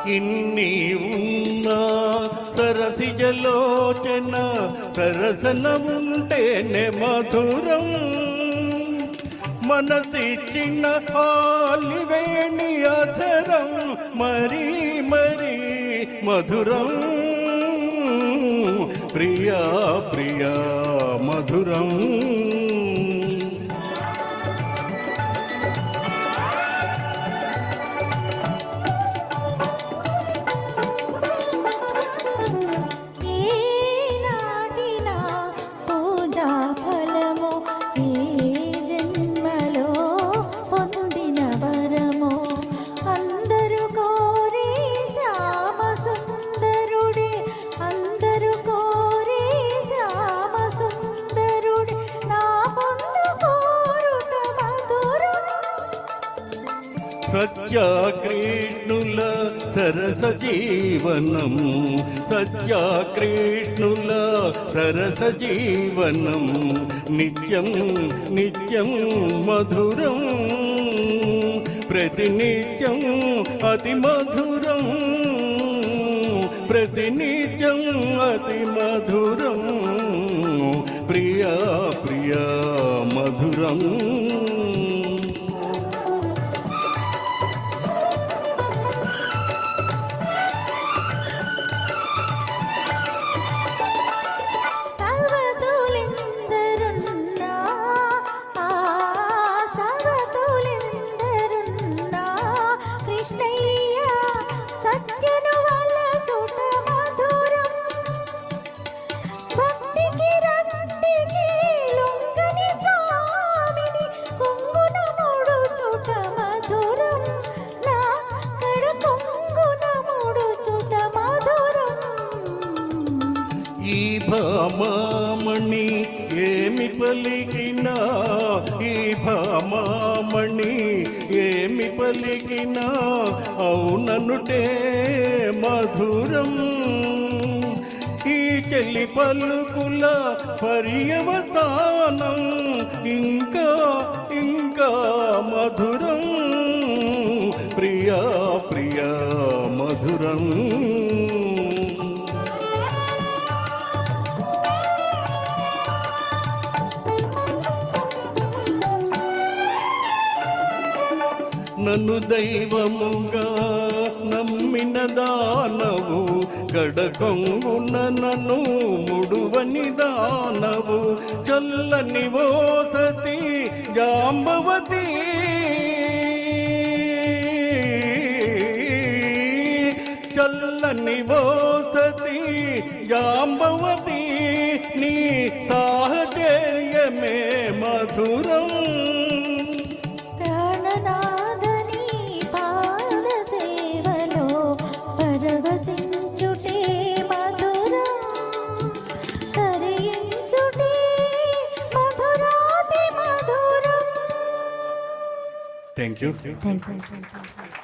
ఇన్ని ఉన్నా సరసిజలోచన సరసన ఉంటేనే మధురం. మనసిచ్చిన ఆలివేణి అధరం మరీ మరీ మధురం. ప్రియా ప్రియా మధురం. సత్యాకృష్ణుల సరస జీవనం, సత్యాకృష్ణుల సరస జీవనం నిత్యం నిత్యం మధురం. ప్రతినిత్యం అతి మధురం, ప్రతినిత్యం అతి మధురం. ప్రియా ప్రియా మధురం. ఈ భామామణి ఏమి పలికినా, ఈ భామామణి ఏమి పలికినా అవుననుటే మధురం. ఈ చెల్లి పలుకుల పర్యవసానం ఇంకా ఇంకా మధురం. ప్రియా ప్రియా మధురం. నన్ను దైవముగా నమ్మిన దానవు, గడకొంగున నన్ను ముడువని దానవు. చల్లని ఓ సతి జాంబవతి, చల్లని ఓ సతి జాంబవతి. నీ సాహచర్యమే మధురం. Thank you.